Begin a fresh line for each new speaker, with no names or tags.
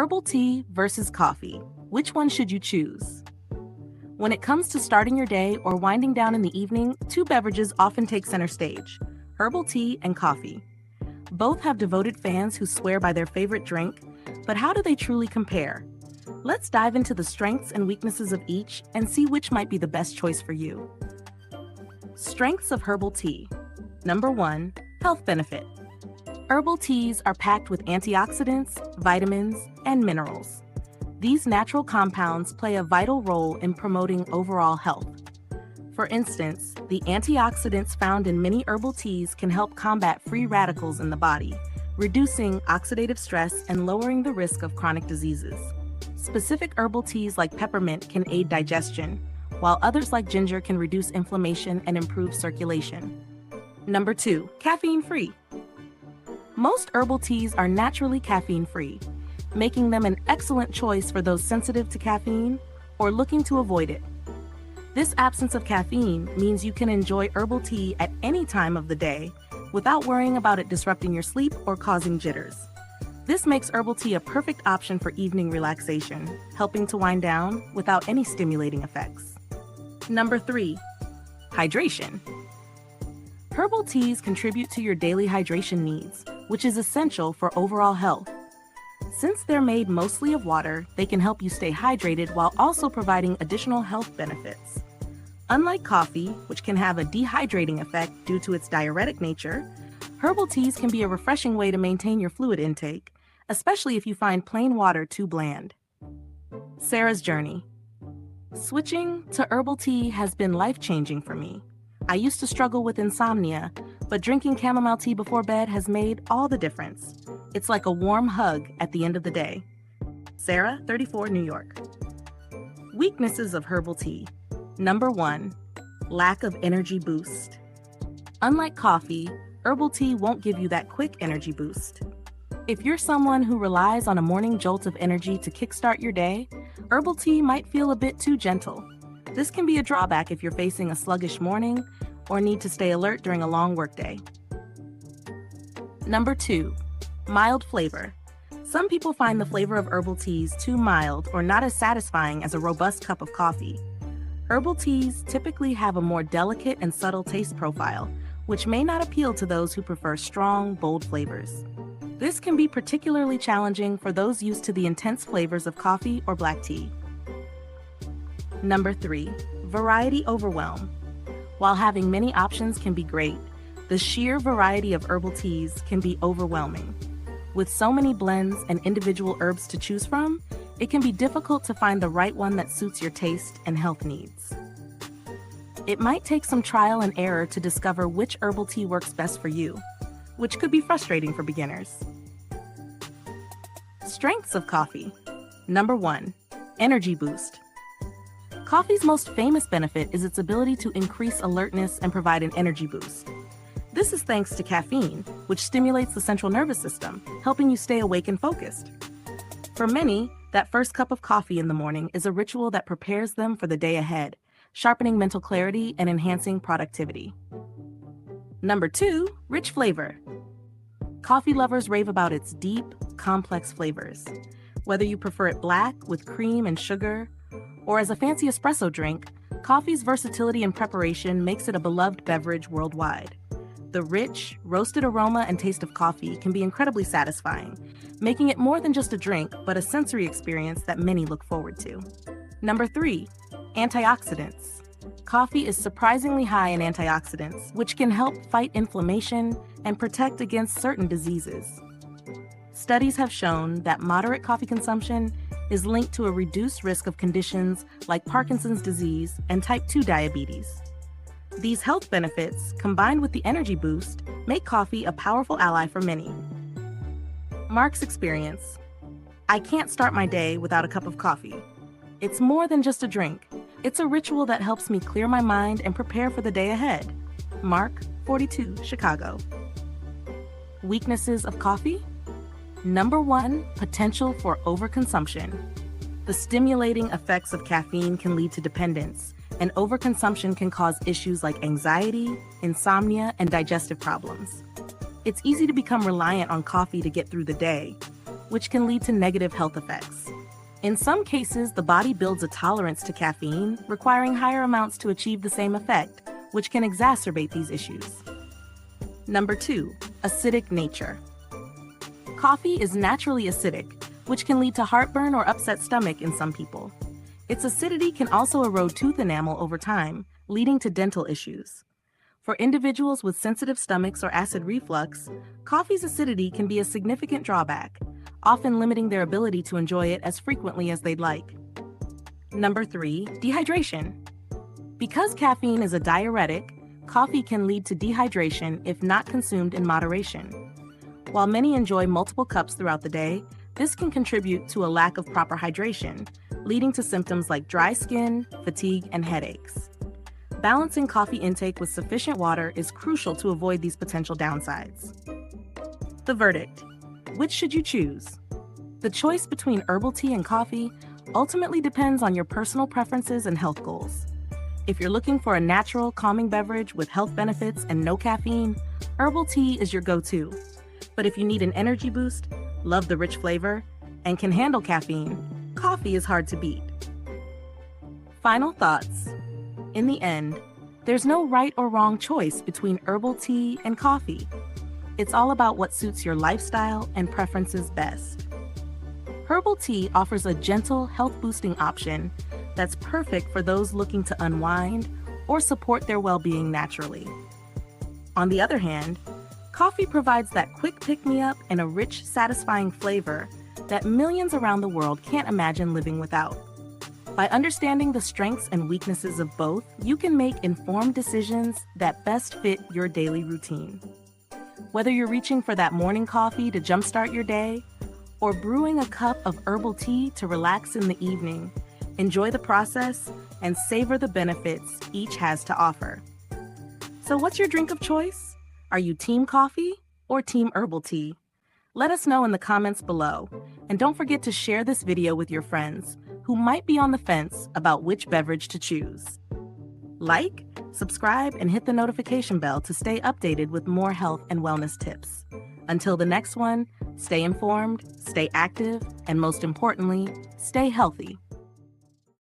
Herbal tea versus coffee. Which one should you choose? When it comes to starting your day or winding down in the evening, two beverages often take center stage: herbal tea and coffee. Both have devoted fans who swear by their favorite drink, but how do they truly compare? Let's dive into the strengths and weaknesses of each and see which might be the best choice for you. Strengths of herbal tea. Number 1, health benefit. Herbal teas are packed with antioxidants, vitamins, and minerals. These natural compounds play a vital role in promoting overall health. For instance, the antioxidants found in many herbal teas can help combat free radicals in the body, reducing oxidative stress and lowering the risk of chronic diseases. Specific herbal teas like peppermint can aid digestion, while others like ginger can reduce inflammation and improve circulation. Number 2, caffeine-free. Most herbal teas are naturally caffeine-free, making them an excellent choice for those sensitive to caffeine or looking to avoid it. This absence of caffeine means you can enjoy herbal tea at any time of the day without worrying about it disrupting your sleep or causing jitters. This makes herbal tea a perfect option for evening relaxation, helping to wind down without any stimulating effects. Number 3, hydration. Herbal teas contribute to your daily hydration needs, which is essential for overall health. Since they're made mostly of water, they can help you stay hydrated while also providing additional health benefits. Unlike coffee, which can have a dehydrating effect due to its diuretic nature, herbal teas can be a refreshing way to maintain your fluid intake, especially if you find plain water too bland. Sarah's journey. Switching to herbal tea has been life-changing for me. I used to struggle with insomnia, but drinking chamomile tea before bed has made all the difference. It's like a warm hug at the end of the day. Sarah, 34, New York. Weaknesses of herbal tea. Number 1, lack of energy boost. Unlike coffee, herbal tea won't give you that quick energy boost. If you're someone who relies on a morning jolt of energy to kickstart your day, herbal tea might feel a bit too gentle. This can be a drawback if you're facing a sluggish morning or need to stay alert during a long workday. Number 2, mild flavor. Some people find the flavor of herbal teas too mild or not as satisfying as a robust cup of coffee. Herbal teas typically have a more delicate and subtle taste profile, which may not appeal to those who prefer strong, bold flavors. This can be particularly challenging for those used to the intense flavors of coffee or black tea. Number 3, variety overwhelm. While having many options can be great, the sheer variety of herbal teas can be overwhelming. With so many blends and individual herbs to choose from, it can be difficult to find the right one that suits your taste and health needs. It might take some trial and error to discover which herbal tea works best for you, which could be frustrating for beginners. Strengths of coffee. Number 1, energy boost. Coffee's most famous benefit is its ability to increase alertness and provide an energy boost. This is thanks to caffeine, which stimulates the central nervous system, helping you stay awake and focused. For many, that first cup of coffee in the morning is a ritual that prepares them for the day ahead, sharpening mental clarity and enhancing productivity. Number 2, rich flavor. Coffee lovers rave about its deep, complex flavors. Whether you prefer it black with cream and sugar, or as a fancy espresso drink, coffee's versatility in preparation makes it a beloved beverage worldwide. The rich, roasted aroma and taste of coffee can be incredibly satisfying, making it more than just a drink, but a sensory experience that many look forward to. Number 3, antioxidants. Coffee is surprisingly high in antioxidants, which can help fight inflammation and protect against certain diseases. Studies have shown that moderate coffee consumption is linked to a reduced risk of conditions like Parkinson's disease and type 2 diabetes. These health benefits, combined with the energy boost, make coffee a powerful ally for many. Mark's experience. I can't start my day without a cup of coffee. It's more than just a drink. It's a ritual that helps me clear my mind and prepare for the day ahead. Mark, 42, Chicago. Weaknesses of coffee? Number 1, potential for overconsumption. The stimulating effects of caffeine can lead to dependence, and overconsumption can cause issues like anxiety, insomnia, and digestive problems. It's easy to become reliant on coffee to get through the day, which can lead to negative health effects. In some cases, the body builds a tolerance to caffeine, requiring higher amounts to achieve the same effect, which can exacerbate these issues. Number 2, acidic nature. Coffee is naturally acidic, which can lead to heartburn or upset stomach in some people. Its acidity can also erode tooth enamel over time, leading to dental issues. For individuals with sensitive stomachs or acid reflux, coffee's acidity can be a significant drawback, often limiting their ability to enjoy it as frequently as they'd like. Number 3, dehydration. Because caffeine is a diuretic, coffee can lead to dehydration if not consumed in moderation. While many enjoy multiple cups throughout the day, this can contribute to a lack of proper hydration, leading to symptoms like dry skin, fatigue, and headaches. Balancing coffee intake with sufficient water is crucial to avoid these potential downsides. The verdict: which should you choose? The choice between herbal tea and coffee ultimately depends on your personal preferences and health goals. If you're looking for a natural, calming beverage with health benefits and no caffeine, herbal tea is your go-to. But if you need an energy boost, love the rich flavor, and can handle caffeine, coffee is hard to beat. Final thoughts. In the end, there's no right or wrong choice between herbal tea and coffee. It's all about what suits your lifestyle and preferences best. Herbal tea offers a gentle, health-boosting option that's perfect for those looking to unwind or support their well-being naturally. On the other hand, coffee provides that quick pick-me-up and a rich, satisfying flavor that millions around the world can't imagine living without. By understanding the strengths and weaknesses of both, you can make informed decisions that best fit your daily routine. Whether you're reaching for that morning coffee to jumpstart your day, or brewing a cup of herbal tea to relax in the evening, enjoy the process and savor the benefits each has to offer. So what's your drink of choice? Are you team coffee or team herbal tea? Let us know in the comments below, and don't forget to share this video with your friends who might be on the fence about which beverage to choose. Like, subscribe, and hit the notification bell to stay updated with more health and wellness tips. Until the next one, stay informed, stay active, and most importantly, stay healthy.